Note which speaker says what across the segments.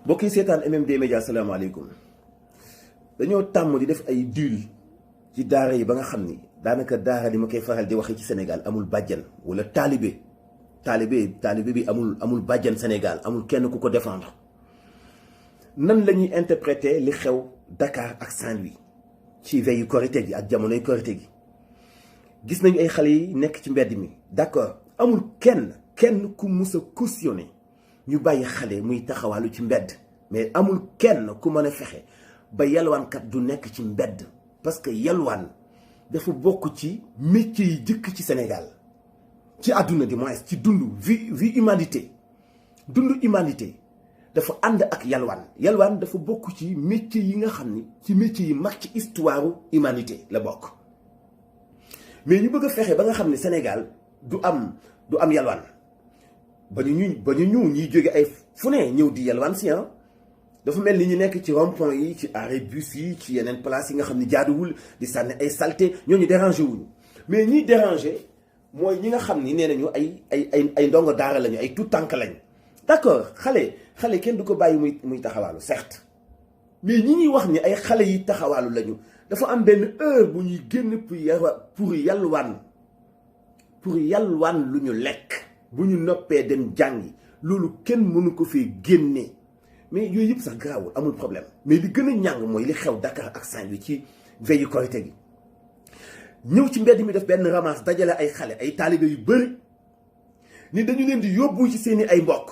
Speaker 1: mbokk yi seetaan MMD Média salaamaaleykum dañoo tàmm di def ay deal ci daara yi ba nga xam ni daanaka daara li ma koy faral di waxee ci Sénégal amul bàjjan wala taalibe bi amul bàjjan Sénégal amul kenn ku ko défendre. nan la ñuy interpréter li xew Dakar ak Saint-Louis ci veillu Korité gi ak jamonoy Korité gi gis nañu ay xale yi nekk ci mbedd mi d'accord amul kenn ku mus a cautionné ñu bàyyi xale muy taxawaalu ci mbedd mais amul kenn ku mën a fexe ba yalwaankat du nekk ci mbedd parce que yalwaan dafa bokk ci métier yi jëkk ci Sénégal ci àdduna di moins ci dund vie humanité dafa ànd ak yalwaan dafa bokk ci métier yi nga xam ni ci métier yi mag ci histoire humanité la bokk mais ñu bëgg a fexe ba nga xam ne Sénégal du am yalwaan ba ñu ñuy jóge ay fu ne ñëw di yalwaan si dafa mel ni ñu nekk ci rond-point yi ci arrêt bus yi ci yeneen place yi nga xam ne jaaduwul di sànni ay saleté ñooñu dérangé wuñu mais ñiy dérangé mooy ñi nga xam ni nee nañu ay ndongo daara lañu ay tout tànk lañ d'accord xale kenn du ko bàyyi muy taxawaalu certes mais ñi ñuy wax ni ay xale yi taxawaalu lañu dafa am benn heure bu ñuy génn pour yalwaan lu ñu lekk bu ñu noppee dem jàngi loolu kenn mënu ko fee génnee mais yooyu yëpp sax garaawul amul problème mais li gën a ñàng mooy li xew Dakar ak Saint-Louis ci veillu Korité gi ñëw ci mbedd mi def benn ramasse dajale ay xale ay taalibe yu bëri ni dañu leen di yóbbu ci seeni ay mbokk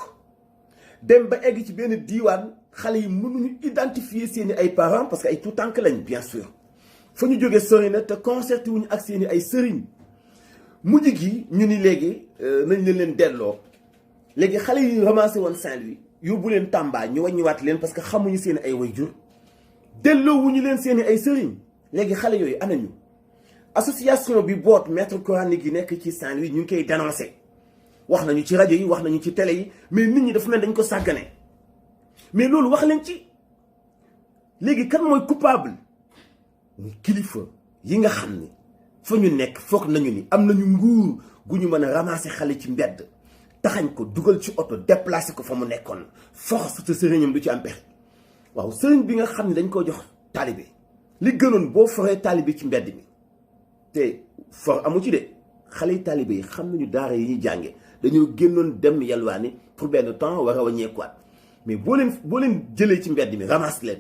Speaker 1: dem ba egg ci benn diiwaan xale yi mënuñu identifier seeni ay parents parce que ay tout tànk lañ bien sûr fa ñu jógee sori na te concerté wuñu ak seeni ay sëriñ mujj gi ñu ni léegi nañ leen delloo léegi xale yi ramassé woon Saint-Louis yóbbu leen Tamba ñu wàññiwaat leen parce que xamuñu seeni ay waajur delloo wuñu leen seeni ay sëriñ léegi xale yooyu anañu association bi boot maître coranique yi nekk ci Saint-Louis ñu ngi koy dénoncé wax nañu ci rajo yi wax nañu ci télé yi mais nit ñi dafa mel dañ ko sàggane mais loolu wax leen ci léegi kan mooy coupable muy kilifa yi nga xam ni fa ñu nekk foog nañu ni am nañu nguur gu ñu mën a ramasser xale ci mbedd taxañ ko dugal ci oto déplacé ko fa mu nekkoon force te sëriñam du ci am pexe waaw sëriñ bi nga xam ne dañ ko jox taalibe li gënoon boo foree taalibe ci mbedd mi te for amu ci de xale yi taalibe yi xam nañu daara yi ñuy jànge dañoo génnoon dem yalwaani pour benn temps war a wàññeekuwaat mais boo leen jëlee ci mbedd mi ramasse leen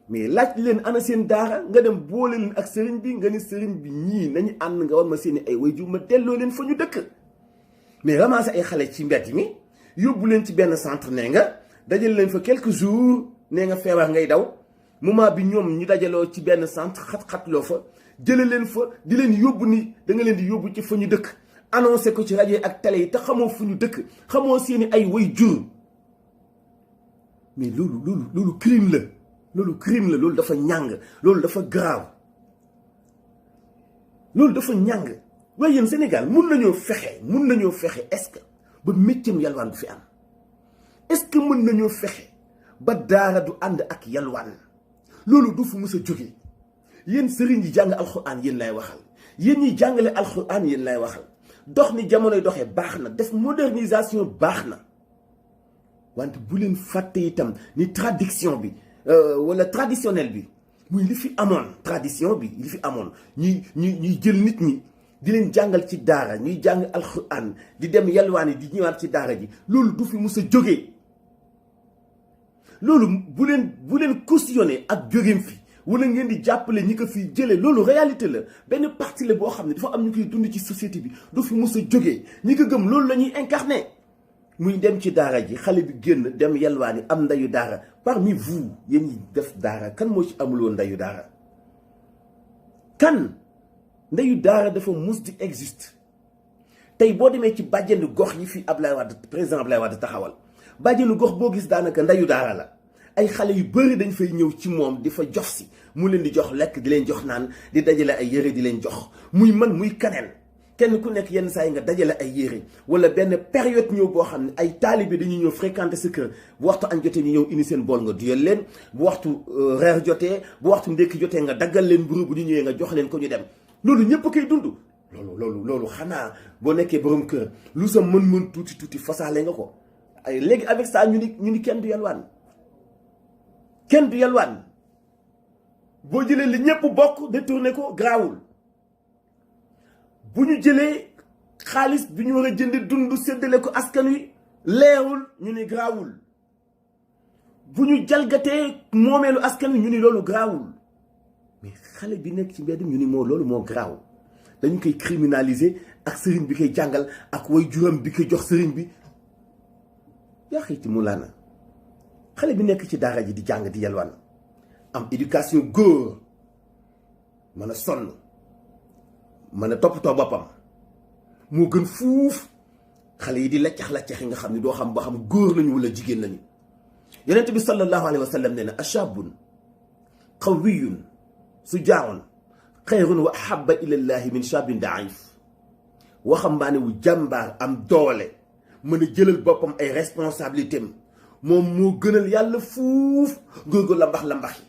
Speaker 1: mais laaj leen ana seen daara nga dem boole leen ak sëriñ bi nga ni sëriñ bi ñii nañu ànd nga war ma seeni ay waajur ma delloo leen fa ñu dëkk mais ramasser ay xale ci mbedd mi yóbbu leen ci benn centre nee nga dajale leen fa quelques jours nee nga feebar ngay daw moment bi ñoom ñu dajaloo ci benn centre xat-xatloo fa jële leen fa di leen yóbbu ni da nga leen di yóbbu ci fa ñu dëkk annoncé ko ci rajo yi ak télé yi te xamoo fu ñu dëkk xamoo seeni ay waajur mais loolu crime la loolu dafa ñàng loolu dafa grave loolu dafa ñàng waaye yéen Sénégal mun nañoo fexe est-ce que ba méccam yalwaan du fi am est-ce que mën nañoo fexe ba daara du ànd ak yalwaan loolu du fu mës a jóge yéen sëriñ yi jàng alxuraan yéen lay waxal yéen ñi jàngale alxuraan yéen lay waxal dox ni jamonoy doxee baax na def modernisation baax na wante bu leen fàtte itam ni traduction bi wala traditionnel bi muy li fi amoon tradition bi li fi amoon ñuy jël nit ñi di leen jàngal ci daara ñuy jàng alxuraan di dem yalwaani di ñëwaat ci daara ji loolu du fi mus a jógee loolu bu leen cautionné ak jógeem fi wala ngeen di jàppale ñi ko fi jëlee loolu réalité la benn partie la boo xam ne dafa am ñu koy dund ci société bi du fi mus a jógee ñi ko gëm loolu la ñuy incarné muy dem ci daara ji xale bi génn dem yalwaani am ndeyu daara parmi vous yéen ñi def daara kan moo ci amuloo ndeyu daara kan ndeyu daara dafa mus di existe tey boo demee ci bàjjenu gox yi fi président Ablaye Wade taxawal bàjjenu gox boo gis daanaka ndeyu daara la ay xale yu bëri dañ fay ñëw ci moom di fa jox si mu leen di jox lekk di leen jox naan di dajale ay yére di leen jox muy man muy kaneen kenn ku nekk yenn saa yi nga dajale ay yére wala benn période ñëw boo xam ne ay taalibe dañuy ñëw fréquenter sa kër bu waxtu añ jotee ñu ñëw indi seen bool nga duyal leen bu waxtu reer jotee bu waxtu ndékki jotee nga daggal leen mburu bu ñu ñëwee nga jox leen ko ñu dem loolu ñëpp a koy dund loolu xanaa boo nekkee borom kër lu sa mën tuuti fasaale nga ko ay léegi avec ça ñu ni kenn du yalwaan kenn du yalwaan boo jëlee li ñëpp bokk détourné ko garaawul bu ñu jëlee xaalis bi ñu war a jënd dund séddale ko askan wi leerul ñu ni garaawul bu ñu jalgatee moomeelu askan wi ñu ni loolu garaawul mais xale bi nekk ci mbedd ñu ni loolu moo garaaw dañu koy criminaliser ak sëriñ bi koy jàngal ak way juram bi koy jox sëriñ bi yaa xëyti mu laana xale bi nekk ci daara ji di jàng di yalwaan am éducation góor mën a sonn mën a toppatoo boppam moo gën fuuf xale yi di laccax-laccax yi nga xam ne doo xam ba xam góor lañu wala jigéen lañu yonent bi sallallahu alayhi wa sallam nee na ashabun qawiyun sujaa'un xayrun wa ahabba ilallahi min shabin daif waxambaane wu jàmbaar am doole mën a jëlal boppam ay responsabilité am moom moo gënal yàlla fuuf góor gu lambax yi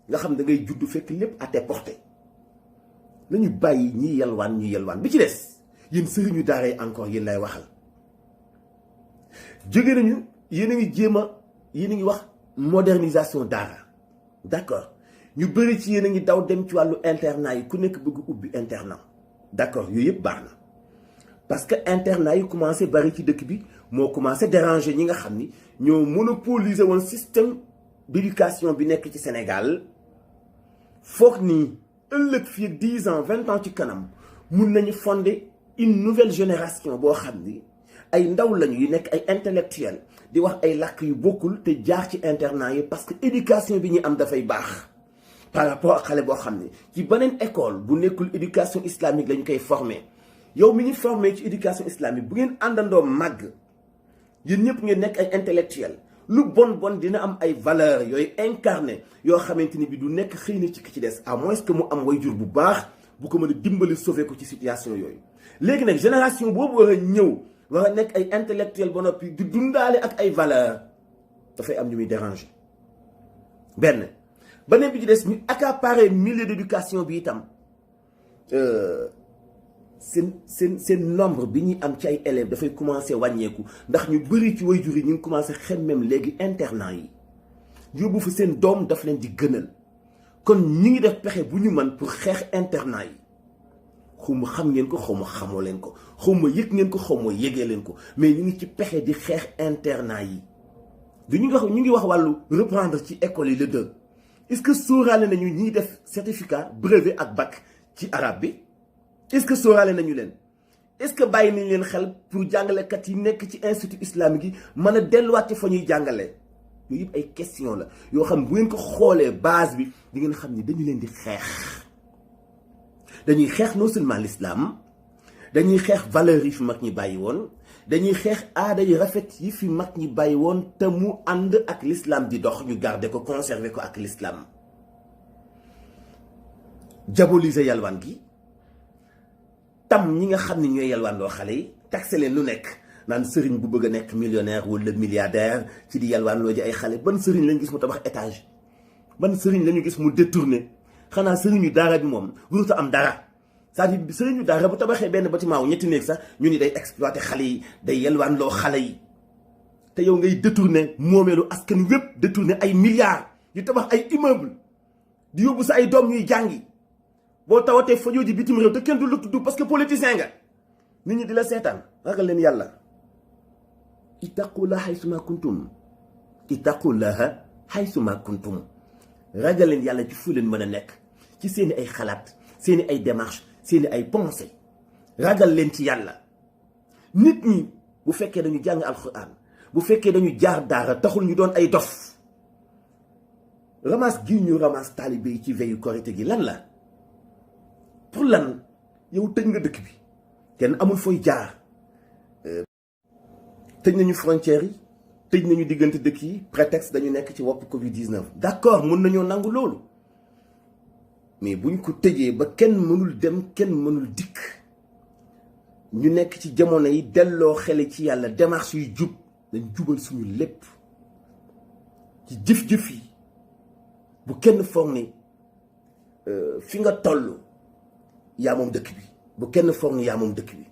Speaker 1: nga xam da ngay judd fekk lépp à tes portées nañu bàyyi ñi yalwaan bi ci des yéen sëriñu daara yi encore yéen lay waxal jóge nañu yéen a ngi wax modernisation daara d'accord ñu bëri ci yéen a ngi daw dem ci wàllu internat yi ku nekk bëgg ubbi internat d'accord yooyu yëpp baax na parce que internat yi commencé bari ci dëkk bi moo commencé déranger ñi nga xam ni ñoo monopoliser woon système d'éducation bi nekk ci Sénégal foog ni ëllëg fii 10 ans 20 ans ci kanam mun nañu fonder une nouvelle génération boo xam ni ay ndaw lañu yu nekk ay intellectuels di wax ay làkk yu bokkul te jaar ci internat yi parce que éducation bi ñu am dafay baax par rapport ak xale boo xam ne ci beneen école bu nekkul éducation islamique lañu koy former yow mi ñu formé ci éducation islamique bu ngeen àndandoo màgg yéen ñëpp ngeen nekk ay intellectuels lu bon dina am ay valeurs yooyu incarné yoo xamante ni bi du nekk xëy na ci ki ci des à moins que mu am wayjur bu baax bu ko mën a dimbali sauver ko ci situation yooyu. léegi nag génération boobu war a ñëw war a nekk ay intellectuels ba noppi di dundaale ak ay valeurs dafay am ñu muy déranger benn bi ci des ñu accaparer milieu d'éducation bi itam seen nombre bi ñuy am ci ay élèves dafay commencer wàññeeku ndax ñu bëri ci waajur yi ñu ngi commencer xemmem léegi internat yi yóbbu fa seen doom daf leen di gënal kon ñi ngi def pexe bu ñu mën pour xeex internat yi xawma xam ngeen ko xawma xamoo leen ko xawma yëg ngeen ko xawma yëgee leen ko mais ñu ngi ci pexe di xeex internat yi du ñu ngi wax wàllu reprendre ci école yi le 2 est-ce que sóoraale nañu ñiy def certificat brevet ak bac ci arabe bi est-ce que sóoraale nañu leen est-ce que bàyyi nañ leen xel pour jàngalekat yi nekk ci institut islamique yi mën a delluwaat ci fa ñuy jàngale yooyu yëpp ay question la yoo xam bu ngeen ko xoolee base bi di ngeen xam ni dañu leen di xeex dañuy xeex non seulement l'islam dañuy xeex valeurs yi fi mag ñi bàyyi woon dañuy xeex aada yi rafet yi fi mag ñi bàyyi woon te mu ànd ak l'islam di dox ñu garder ko conserver ko ak l'islam diaboliser yalwaan gi tam ñi nga xam ne ñooy yalwaan loo xale yi taxé leen lu nekk naan sëriñ bu bëgg a nekk millionnaire wala milliardaire ci di yalwaan loo ji ay xale ban sëriñ lañu gis mu tabax étage ban sëriñ lañu gis mu détourné xanaa sëriñu daara bi moom warut a am dara c'est-à-dire sëriñu daara bu tabaxee benn bâtiment wu 3 néeg sax ñu ni day exploiter xale yi day yalwaan loo xale yi te yow ngay détourné moomeelu askan wépp détourné ay milliards yu tabax ay immeuble di yóbbu sa ay doom ñuy jàngi boo tawatee fajoo ji bitim réew te kenn du la tudd parce que politicien nga nit ñi di la seetaan ragal leen yàlla ittaqullaha haysuma kuntum ittaqullaha haysuma kuntum ragal leen yàlla ci fu leen mën a nekk ci seeni ay xalaat seeni ay démarche seeni ay pensée ragal leen ci yàlla nit ñi bu fekkee dañu jàng alxuraan bu fekkee dañu jaar daara taxul ñu doon ay dof ramas gi ñu ramas taalibe yi ci veillu Korité gi lan la pour lan yow tëj nga dëkk bi kenn amul fooy jaar tëj nañu frontières yi tëj nañu diggante dëkk yi prétexte dañu nekk ci wopp Covid-19 d'accord mën nañoo nangu loolu mais buñ ko tëjee ba kenn mënul dem kenn mënul dikk ñu nekk ci jamono yi delloo xele ci yàlla démarche yu jub dañ jubal suñu lépp ci jëf-jëf yi bu kenn foog ni fi nga toll yaa moom dëkk bi bu kenn foog ni yaa moom dëkk bi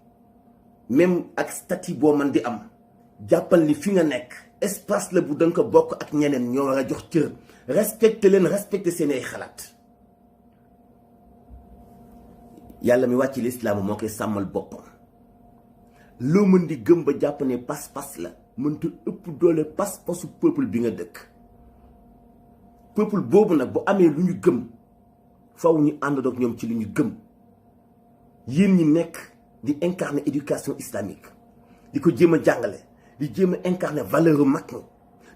Speaker 1: même ak statut boo man di am jàppal ni fi nga nekk espace la bu danga ko bokk ak ñeneen ñoo war a jox cër respecté leen respecté seen ay xalaat. yàlla mi wàcc lislaam moo koy sàmmal boppam. loo mën di gëm ba jàpp ne pas-pas la mënta ëpp doole pas-pasu peuple bi nga dëkk. peuple boobu nag bu amee lu ñu gëm faw ñu ànd ak ñoom ci lu ñu gëm. yéen ñi nekk di incarner éducation islamique di ko jéem a jàngale di jéem a incarner valeur mag ñi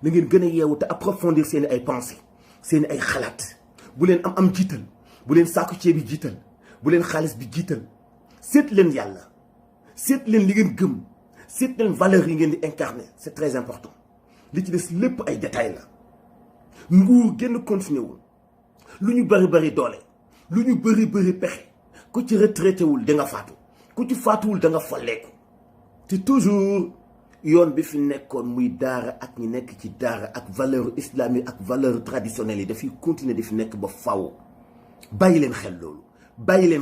Speaker 1: na ngeen gën a yeewu te approfondir seeni ay pensées seeni ay xalaat. bu leen am jiital bu leen sàkku ceeb bi jiital bu leen xaalis bi jiital seet leen yàlla seet leen li ngeen gëm seet leen valeurs yi ngeen di incarner c'est très important. li ci des lépp ay détails la. nguur génn continué wul lu ñu bari doole lu ñu bari pexe ku ci retraité wul da nga faatu ku ci faatuwul da nga folleeku. te toujours yoon bi fi nekkoon muy daara ak ñi nekk ci daara ak valeur islamique ak valeur traditionnelle yi dafay continuer di fi nekk ba faw. bàyyi leen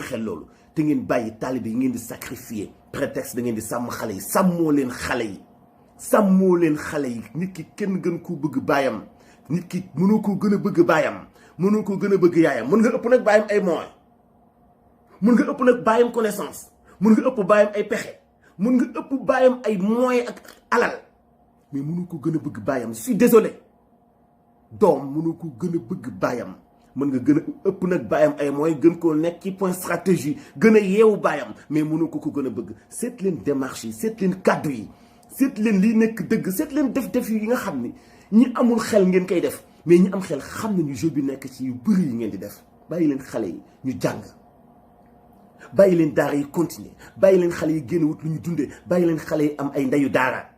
Speaker 1: xel loolu te ngeen bàyyi taalibe yi ngeen di sacrifier prétexte da ngeen di sàmm xale yi sàmmoo leen xale yi nit ki kenn gën koo bëgg baayam nit ki mënoo koo gën a bëgg baayam mënoo koo gën a bëgg yaayam mën nga ëpp nag baayam ay moyens mën nga ëpp nag baayam connaissance mën nga ëpp baayam ay pexe mën nga ëpp baayam ay moyens ak alal mais mënoo ko gën a bëgg baayam je suis désolé doom mënoo ko gën a bëgg baayam mën nga gën a ëpp nag baayam ay moyens gën koo nekk ci point stratégie gën a yeewu baayam mais mënoo ko gën a bëgg. seet leen démarche yi seet leen kàddu yi seet leen lii nekk dëgg seet leen def yi nga xam ni ñi amul xel ngeen koy def mais ñi am xel xam nañu jeu bi nekk ci yu bëri yi ngeen di def. bàyyi leen xale yi ñu jàng bàyyi leen daara yi continuer bàyyi leen xale yi génn wut lu ñu dundee bàyyi leen xale yi am ay ndeyu daara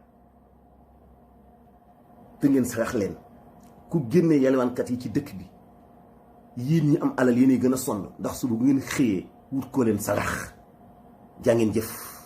Speaker 1: te ngeen sarax leen ku génnee yalwaankat yi ci dëkk bi yéen ñi am alal yéenay gën a sonn ndax suba bu ngeen xëyee wut koo leen sarax jaa ngeen jëf.